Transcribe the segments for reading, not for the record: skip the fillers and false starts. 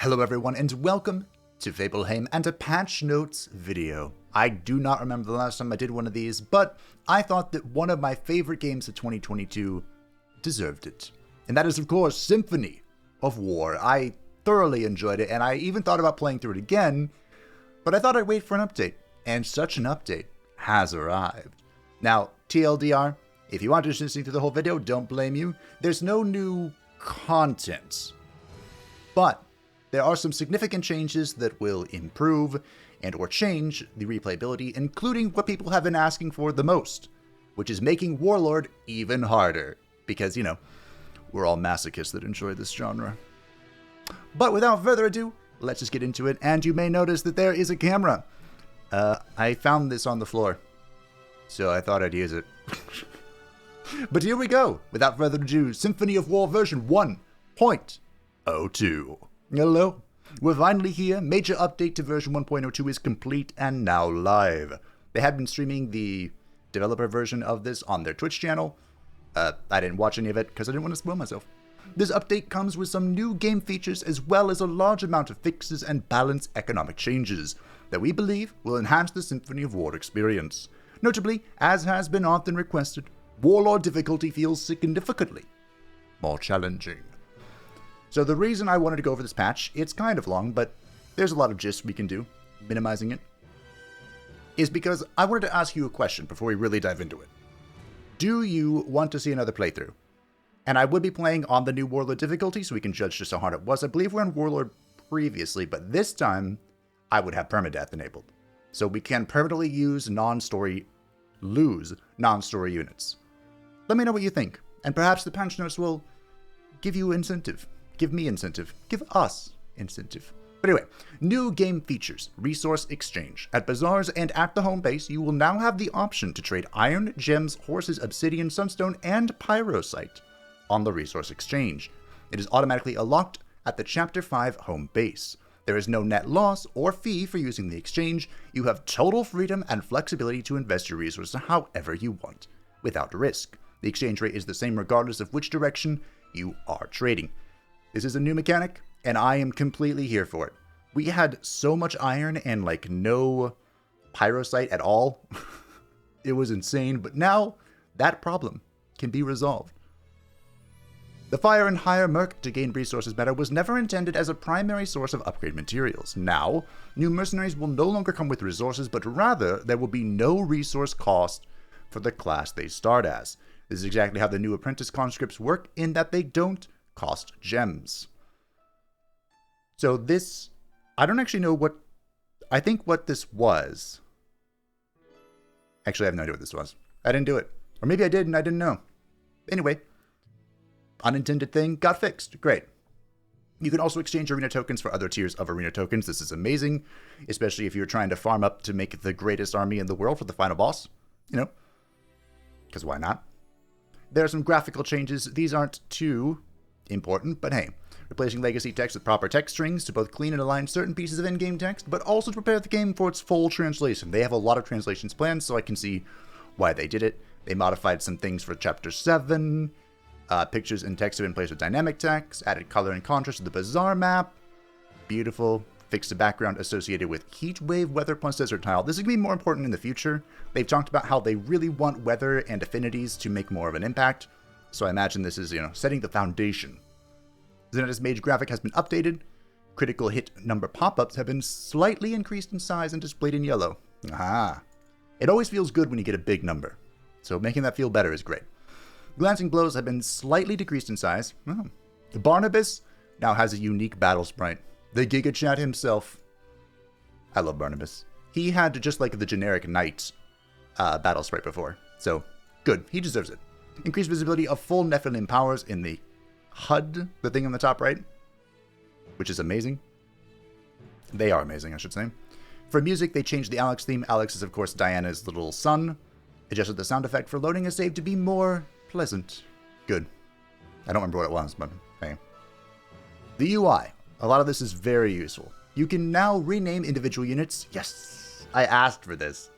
Hello everyone and welcome to Fableheim and a patch notes video. I do not remember the last time I did one of these, but I thought that one of my favorite games of 2022 deserved it. And that is of course Symphony of War. I thoroughly enjoyed it and I even thought about playing through it again, but I thought I'd wait for an update, and such an update has arrived. Now, TLDR, if you aren't just listening to the whole video, don't blame you. There's no new content, but there are some significant changes that will improve and or change the replayability, including what people have been asking for the most, which is making Warlord even harder, because, you know, we're all masochists that enjoy this genre. But without further ado, let's just get into it, and you may notice that there is a camera. I found this on the floor, so I thought I'd use it. But here we go. Without further ado, Symphony of War version 1.02. Hello, we're finally here. Major update to version 1.02 is complete and now live. They had been streaming the developer version of this on their Twitch channel. I didn't watch any of it because I didn't want to spoil myself. This update comes with some new game features as well as a large amount of fixes and balanced economic changes that we believe will enhance the Symphony of War experience. Notably, as has been often requested, Warlord difficulty feels significantly more challenging. So the reason I wanted to go over this patch, it's kind of long, but there's a lot of gist we can do, minimizing it, is because I wanted to ask you a question before we really dive into it. Do you want to see another playthrough? And I would be playing on the new Warlord difficulty, so we can judge just how hard it was. I believe we're on Warlord previously, but this time I would have permadeath enabled. So we can permanently lose non-story units. Let me know what you think, and perhaps the patch notes will give you incentive. Give me incentive. Give us incentive. But anyway, new game features. Resource exchange. At bazaars and at the home base, you will now have the option to trade iron, gems, horses, obsidian, sunstone, and pyrosite on the resource exchange. It is automatically unlocked at the Chapter 5 home base. There is no net loss or fee for using the exchange. You have total freedom and flexibility to invest your resources however you want, without risk. The exchange rate is the same regardless of which direction you are trading. This is a new mechanic, and I am completely here for it. We had so much iron and like no pyrosite at all. It was insane, but now that problem can be resolved. The fire and hire merc to gain resources meta was never intended as a primary source of upgrade materials. Now, new mercenaries will no longer come with resources, but rather there will be no resource cost for the class they start as. This is exactly how the new apprentice conscripts work, in that they don't cost gems. So this, I don't actually know what, I think what this was. Actually, I have no idea what this was. I didn't do it. Or maybe I did and I didn't know. Anyway, unintended thing got fixed. Great. You can also exchange arena tokens for other tiers of arena tokens. This is amazing, especially if you're trying to farm up to make the greatest army in the world for the final boss. You know, because why not? There are some graphical changes. These aren't too important, but hey, replacing legacy text with proper text strings to both clean and align certain pieces of in-game text, but also to prepare the game for its full translation. They have a lot of translations planned, so I can see why they did it. They modified some things for Chapter 7. Pictures and text have been placed with dynamic text, added color and contrast to the bazaar map. Beautiful. Fixed the background associated with heat wave, weather plus desert tile. This is going to be more important in the future. They've talked about how they really want weather and affinities to make more of an impact. So I imagine this is, setting the foundation. Zenita's mage graphic has been updated. Critical hit number pop-ups have been slightly increased in size and displayed in yellow. Aha. It always feels good when you get a big number, so making that feel better is great. Glancing blows have been slightly decreased in size. Oh. Barnabas now has a unique battle sprite. The Giga Chat himself. I love Barnabas. He had just like the generic knight battle sprite before, so good. He deserves it. Increased visibility of full Nephilim powers in the HUD, the thing on the top right, which is amazing. They are amazing, I should say. For music, they changed the Alex theme. Alex is, of course, Diana's little son. Adjusted the sound effect for loading a save to be more pleasant. Good. I don't remember what it was, but hey. The UI. A lot of this is very useful. You can now rename individual units. Yes! I asked for this.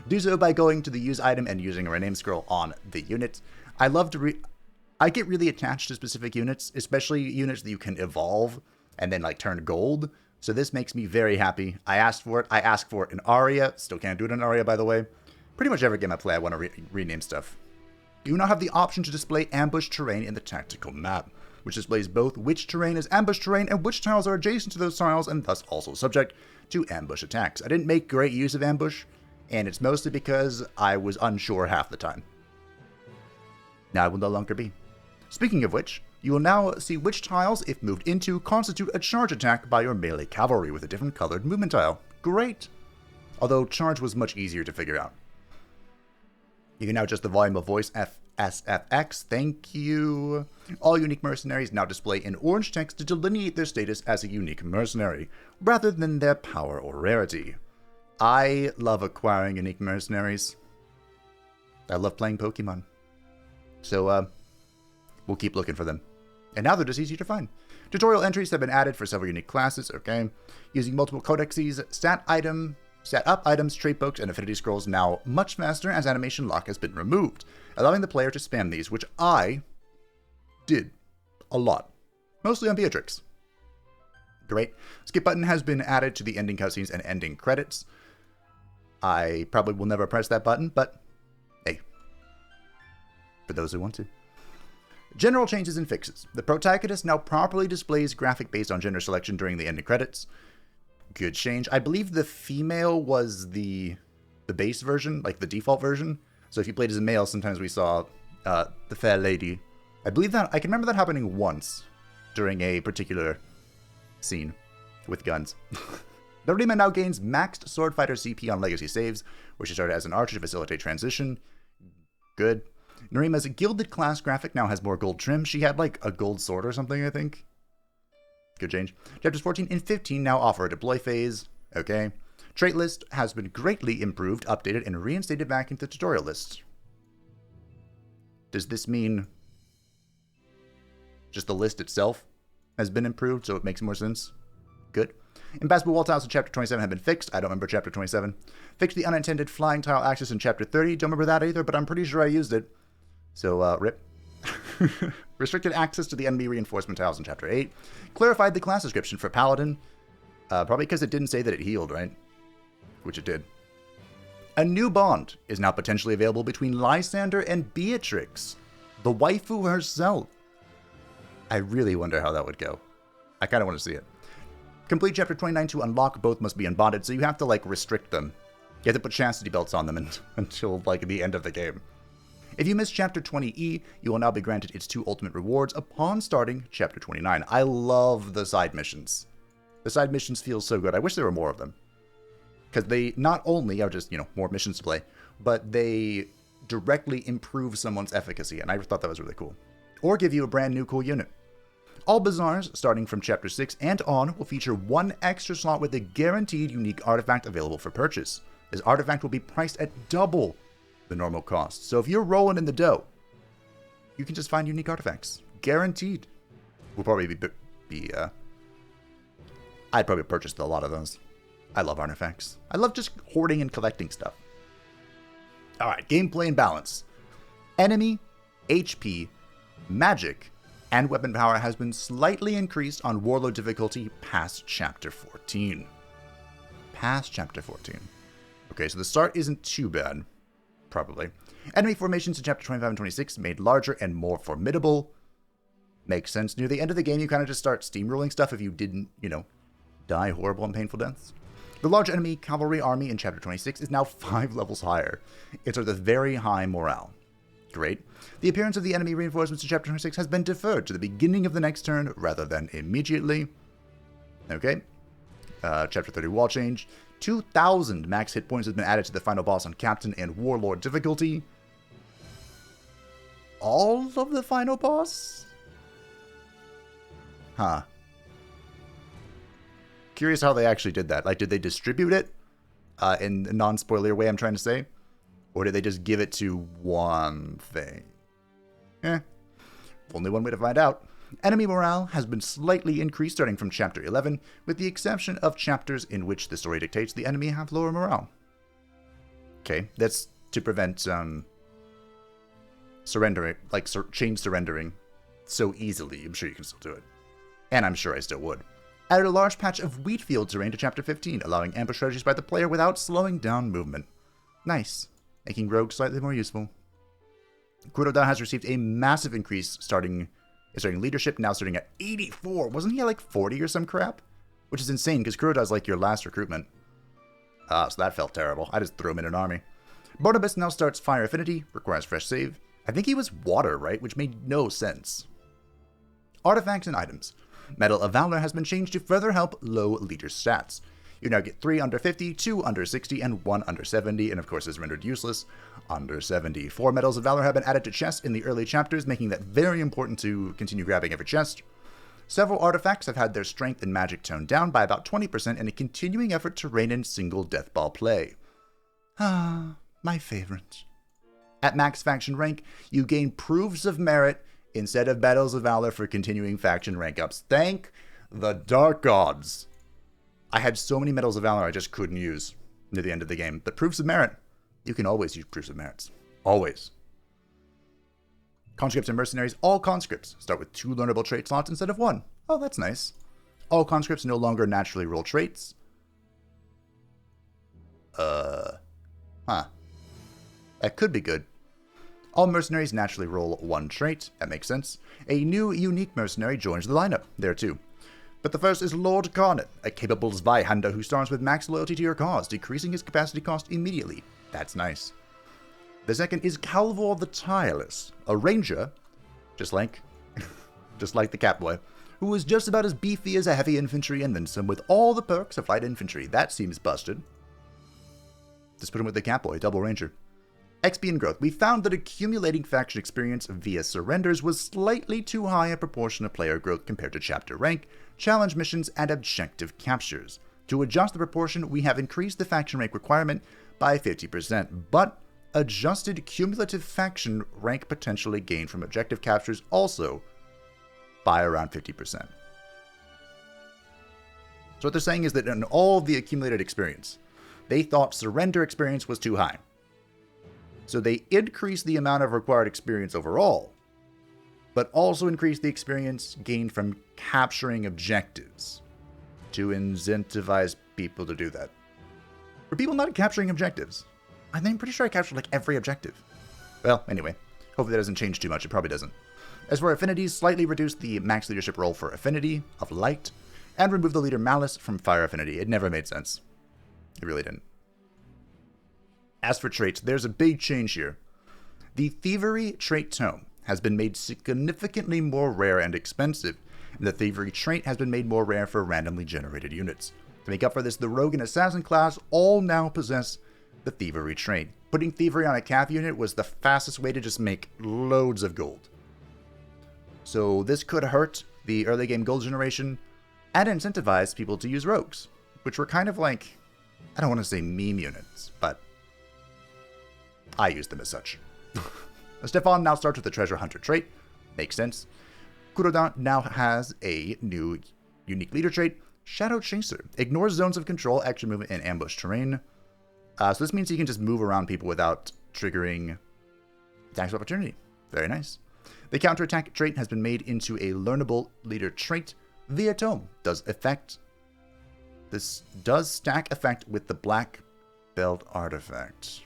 Do so by going to the use item and using a rename scroll on the unit. I get really attached to specific units, especially units that you can evolve. and then like turn gold. So this makes me very happy. I asked for it. I asked for it in Aria. Still can't do it in Aria, by the way. Pretty much every game I play, I want to rename stuff. You now have the option to display ambush terrain in the tactical map, which displays both which terrain is ambush terrain and which tiles are adjacent to those tiles and thus also subject to ambush attacks. I didn't make great use of ambush, and it's mostly because I was unsure half the time. Now I will no longer be. Speaking of which, you will now see which tiles, if moved into, constitute a charge attack by your melee cavalry with a different colored movement tile. Great! Although charge was much easier to figure out. You can now adjust the volume of voice SFX, thank you. All unique mercenaries now display in orange text to delineate their status as a unique mercenary, rather than their power or rarity. I love acquiring unique mercenaries. I love playing Pokemon. So, we'll keep looking for them. And now they're just easier to find. Tutorial entries have been added for several unique classes, okay? Using multiple codexes, stat up items, trait books, and affinity scrolls now much faster as animation lock has been removed, allowing the player to spam these, which I did a lot. Mostly on Beatrix. Great. Skip button has been added to the ending cutscenes and ending credits. I probably will never press that button, but hey, for those who want to. General changes and fixes. The protagonist now properly displays graphic based on gender selection during the ending credits. Good change. I believe the female was the base version, like the default version. So if you played as a male, sometimes we saw the fair lady. I believe that I can remember that happening once during a particular scene with guns. Narima now gains maxed sword fighter CP on legacy saves, where she started as an archer to facilitate transition. Good. Narima's gilded class graphic now has more gold trim. She had like a gold sword or something, I think. Good change. Chapters 14 and 15 now offer a deploy phase. Okay. Trait list has been greatly improved, updated, and reinstated back into the tutorial list. Does this mean just the list itself has been improved, so it makes more sense? Good. Impassable wall tiles in Chapter 27 have been fixed. I don't remember Chapter 27. Fixed the unintended flying tile access in Chapter 30. Don't remember that either, but I'm pretty sure I used it. So, rip. Restricted access to the enemy reinforcement tiles in Chapter 8. Clarified the class description for Paladin. Probably because it didn't say that it healed, right? Which it did. A new bond is now potentially available between Lysander and Beatrix, the waifu herself. I really wonder how that would go. I kind of want to see it. Complete Chapter 29 to unlock both must be unbonded, so you have to, like, restrict them. You have to put chastity belts on them until, like, the end of the game. If you miss Chapter 20E, you will now be granted its 2 ultimate rewards upon starting Chapter 29. I love the side missions. The side missions feel so good. I wish there were more of them. Because they not only are just, more missions to play, but they directly improve someone's efficacy, and I thought that was really cool. Or give you a brand new cool unit. All bazaars, starting from Chapter 6 and on, will feature 1 extra slot with a guaranteed unique artifact available for purchase. This artifact will be priced at double the normal cost. So if you're rolling in the dough, you can just find unique artifacts. Guaranteed. Will probably be I'd probably purchase a lot of those. I love artifacts. I love just hoarding and collecting stuff. Alright, gameplay and balance. Enemy, HP, magic, and weapon power has been slightly increased on Warlord difficulty past Chapter 14. Past Chapter 14. Okay, so the start isn't too bad. Probably. Enemy formations in Chapter 25 and 26 made larger and more formidable. Makes sense. Near the end of the game, you kind of just start steamrolling stuff if you didn't, die horrible and painful deaths. The large enemy cavalry army in Chapter 26 is now 5 levels higher. It's with a very high morale. Great. The appearance of the enemy reinforcements in Chapter 26 has been deferred to the beginning of the next turn rather than immediately. Okay. Chapter 30 wall change. 2,000 max hit points has been added to the final boss on Captain and Warlord difficulty. All of the final boss? Huh. Curious how they actually did that. Like, did they distribute it in a non-spoiler way, I'm trying to say? Or did they just give it to one thing? Only one way to find out. Enemy morale has been slightly increased starting from Chapter 11, with the exception of chapters in which the story dictates the enemy have lower morale. Okay, that's to prevent surrendering, change surrendering so easily. I'm sure you can still do it. And I'm sure I still would. Added a large patch of wheat field terrain to Chapter 15, allowing ambush strategies by the player without slowing down movement. Nice. Making rogues slightly more useful. Kuroda has received a massive increase starting leadership, now starting at 84. Wasn't he at like 40 or some crap? Which is insane, because Kuroda is like your last recruitment. So that felt terrible. I just threw him in an army. Barnabas now starts Fire Affinity, requires fresh save. I think he was water, right? Which made no sense. Artifacts and items. Medal of Valor has been changed to further help low leader stats. You now get 3 under 50, 2 under 60, and 1 under 70, and of course is rendered useless under 70. 4 Medals of Valor have been added to chests in the early chapters, making that very important to continue grabbing every chest. Several artifacts have had their strength and magic toned down by about 20% in a continuing effort to rein in single death ball play. Ah, my favorite. At max faction rank, you gain proofs of merit instead of Medals of Valor for continuing faction rank ups. Thank the Dark Gods. I had so many Medals of Valor I just couldn't use near the end of the game. But proofs of merit, you can always use proofs of merits. Always. Conscripts and Mercenaries. All conscripts start with 2 learnable trait slots instead of 1. Oh, that's nice. All conscripts no longer naturally roll traits. That could be good. All mercenaries naturally roll 1 trait. That makes sense. A new unique mercenary joins the lineup. There too. But the first is Lord Garnet, a capable Zweihander who starts with max loyalty to your cause, decreasing his capacity cost immediately. That's nice. The second is Calvor the Tireless, a ranger, just like the Catboy, who is just about as beefy as a heavy infantry and then some with all the perks of light infantry. That seems busted. Just put him with the Catboy, double ranger. XP and growth. We found that accumulating faction experience via surrenders was slightly too high a proportion of player growth compared to chapter rank, challenge missions, and objective captures. To adjust the proportion, we have increased the faction rank requirement by 50%, but adjusted cumulative faction rank potentially gained from objective captures also by around 50%. So what they're saying is that in all of the accumulated experience, they thought surrender experience was too high. So they increased the amount of required experience overall, but also increased the experience gained from capturing objectives to incentivize people to do that. For people not capturing objectives, I'm pretty sure I captured like every objective. Well, anyway, hopefully that doesn't change too much. It probably doesn't. As for affinities, slightly reduced the max leadership roll for affinity of light, and removed the leader Malice from fire affinity. It never made sense. It really didn't. As for traits, there's a big change here. The Thievery trait tome has been made significantly more rare and expensive, and the Thievery trait has been made more rare for randomly generated units. To make up for this, the Rogue and Assassin class all now possess the Thievery trait. Putting Thievery on a Cav unit was the fastest way to just make loads of gold. So this could hurt the early game gold generation and incentivize people to use rogues, which were kind of like, I don't want to say meme units, but I use them as such. Stefan now starts with the Treasure Hunter trait. Makes sense. Kuroda now has a new unique leader trait, Shadow Chaser. Ignores zones of control, extra movement, and ambush terrain. So this means he can just move around people without triggering attacks of opportunity. Very nice. The counterattack trait has been made into a learnable leader trait via tome. This does stack effect with the black belt artifact.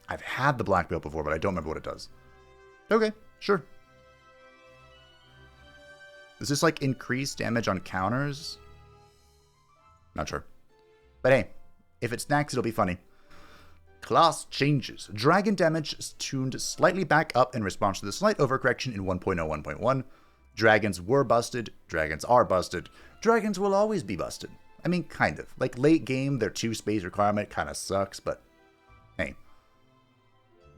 I've had the black belt before, but I don't remember what it does. Okay, sure. Does this like increase damage on counters? Not sure. But hey, if it stacks, it'll be funny. Class changes. Dragon damage is tuned slightly back up in response to the slight overcorrection in 1.01.1. Dragons were busted. Dragons are busted. Dragons will always be busted. I mean, kind of. Like, late game, their 2 space requirement kind of sucks, but hey.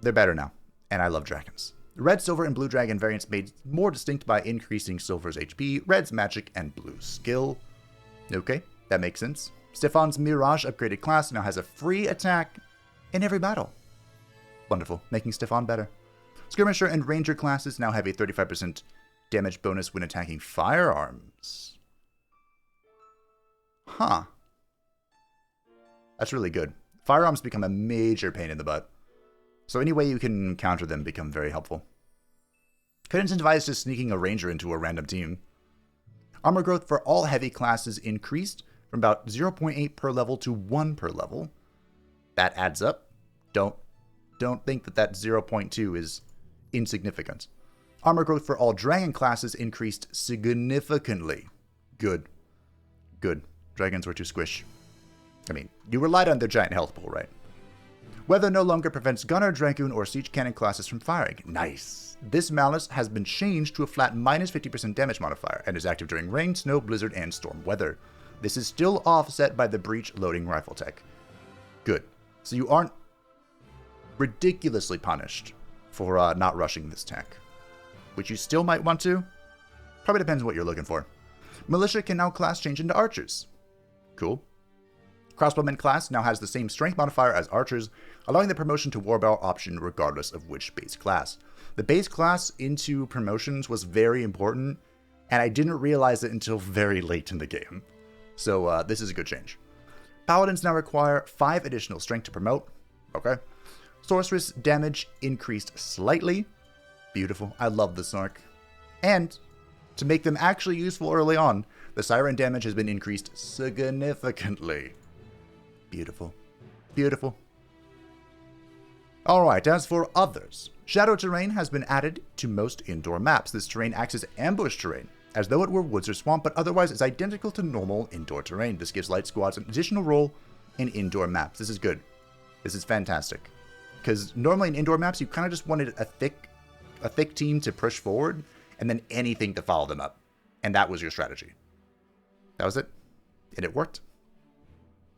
They're better now, and I love dragons. Red, silver, and blue dragon variants made more distinct by increasing silver's HP, red's magic, and blue's skill. Okay, that makes sense. Stefan's Mirage upgraded class now has a free attack in every battle. Wonderful, making Stefan better. Skirmisher and Ranger classes now have a 35% damage bonus when attacking firearms. Huh. That's really good. Firearms become a major pain in the butt. So any way you can counter them become very helpful. Could incentivize just sneaking a ranger into a random team. Armor growth for all heavy classes increased from about 0.8 per level to 1 per level. That adds up. Don't think that 0.2 is insignificant. Armor growth for all dragon classes increased significantly. Good. Dragons were too squish. I mean, you relied on their giant health pool, right? Weather no longer prevents gunner, dragoon, or siege cannon classes from firing. Nice. This malice has been changed to a flat minus 50% damage modifier and is active during rain, snow, blizzard, and storm weather. This is still offset by the breach loading rifle tech. Good. So you aren't ridiculously punished for not rushing this tech, which you still might want to. Probably depends on what you're looking for. Militia can now class change into archers. Cool. Crossbowman class now has the same strength modifier as archers, allowing the promotion to Warbow option regardless of which base class. The base class into promotions was very important, and I didn't realize it until very late in the game. So this is a good change. Paladins now require 5 additional strength to promote. Okay. Sorceress damage increased slightly. Beautiful. I love the Snark. And to make them actually useful early on, the Siren damage has been increased significantly. Beautiful. Alright, as for others, shadow terrain has been added to most indoor maps. This terrain acts as ambush terrain, as though it were woods or swamp, but otherwise is identical to normal indoor terrain. This gives light squads an additional role in indoor maps. This is good. This is fantastic. Because normally in indoor maps, you kind of just wanted a thick team to push forward, and then anything to follow them up. And that was your strategy. That was it. And it worked.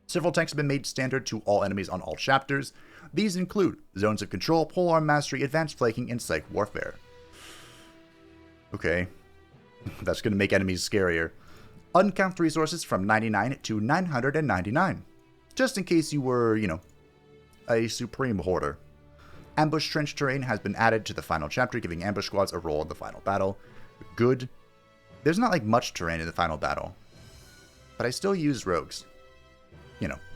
Several tanks have been made standard to all enemies on all chapters. These include Zones of Control, Polearm Mastery, Advanced Flanking, and Psych Warfare. Okay. That's going to make enemies scarier. Uncapped resources from 99 to 999. Just in case you were, a supreme hoarder. Ambush trench terrain has been added to the final chapter, giving ambush squads a role in the final battle. Good. There's not much terrain in the final battle, but I still use rogues,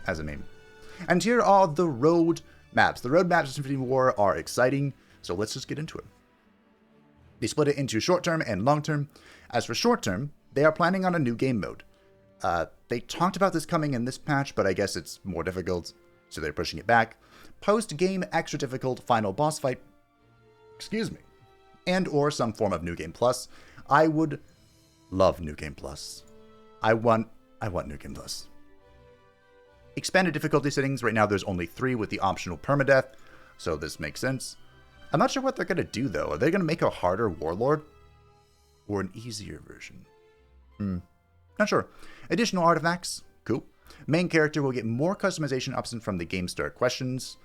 as a meme. And here are the road maps. The road maps of Symphony of War are exciting, so let's just get into it. They split it into short term and long term. As for short term, they are planning on a new game mode. They talked about this coming in this patch, but I guess it's more difficult, so they're pushing it back. Post-game extra difficult final boss fight, and or some form of New Game Plus. I would love New Game Plus. I want New Game Plus. Expanded difficulty settings, right now there's only 3 with the optional permadeath, so this makes sense. I'm not sure what they're going to do though. Are they going to make a harder warlord? Or an easier version? Not sure. Additional artifacts, cool. Main character will get more customization options from the game start questions.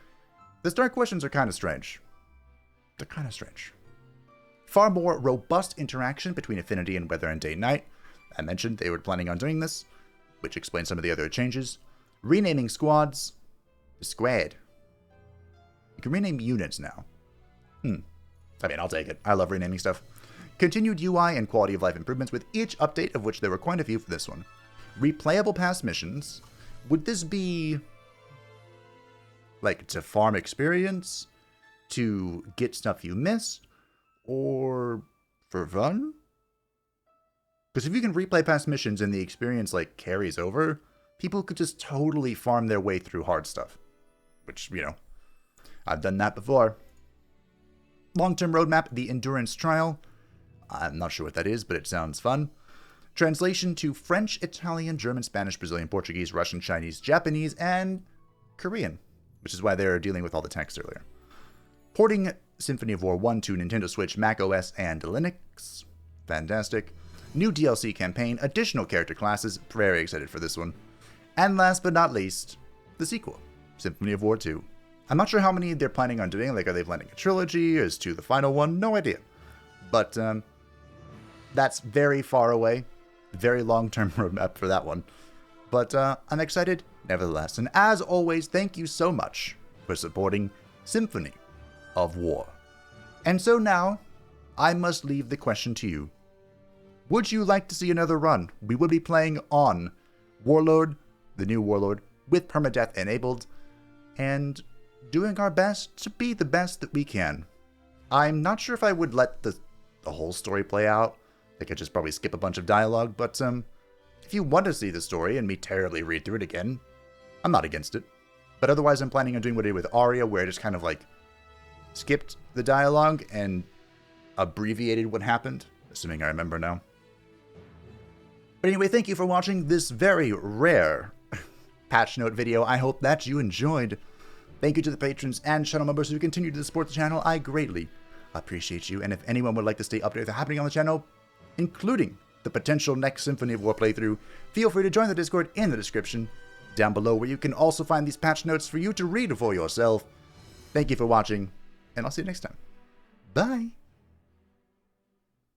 The start questions are kind of strange. They're kind of strange. Far more robust interaction between Affinity and Weather and Day-Night. I mentioned they were planning on doing this, which explains some of the other changes. Renaming squads. Squad. You can rename units now. I mean, I'll take it. I love renaming stuff. Continued UI and quality of life improvements with each update, of which there were quite a few for this one. Replayable past missions. Would this be to farm experience? To get stuff you missed? Or for fun? Because if you can replay past missions and the experience carries over, people could just totally farm their way through hard stuff. Which, I've done that before. Long-term roadmap, the Endurance Trial. I'm not sure what that is, but it sounds fun. Translation to French, Italian, German, Spanish, Brazilian, Portuguese, Russian, Chinese, Japanese, and Korean, which is why they're dealing with all the text earlier. Porting Symphony of War 1 to Nintendo Switch, Mac OS, and Linux. Fantastic. New DLC campaign, additional character classes. Very excited for this one. And last but not least, the sequel, Symphony of War 2. I'm not sure how many they're planning on doing. Are they planning a trilogy? As to the final one? No idea. But that's very far away. Very long-term roadmap for that one. But I'm excited nevertheless. And as always, thank you so much for supporting Symphony of War. And so now, I must leave the question to you. Would you like to see another run? We would be playing on Warlord, the new Warlord, with permadeath enabled, and doing our best to be the best that we can. I'm not sure if I would let the whole story play out, They could just probably skip a bunch of dialogue, but if you want to see the story and me terribly read through it again, I'm not against it. But otherwise, I'm planning on doing what I did with Aria, where I just kind of like skipped the dialogue and abbreviated what happened, assuming I remember now. But anyway, thank you for watching this very rare patch note video. I hope that you enjoyed. Thank you to the patrons and channel members who continue to support the channel. I greatly appreciate you. And if anyone would like to stay updated with what's happening on the channel, including the potential next Symphony of War playthrough, feel free to join the Discord in the description down below, where you can also find these patch notes for you to read for yourself. Thank you for watching, and I'll see you next time. Bye!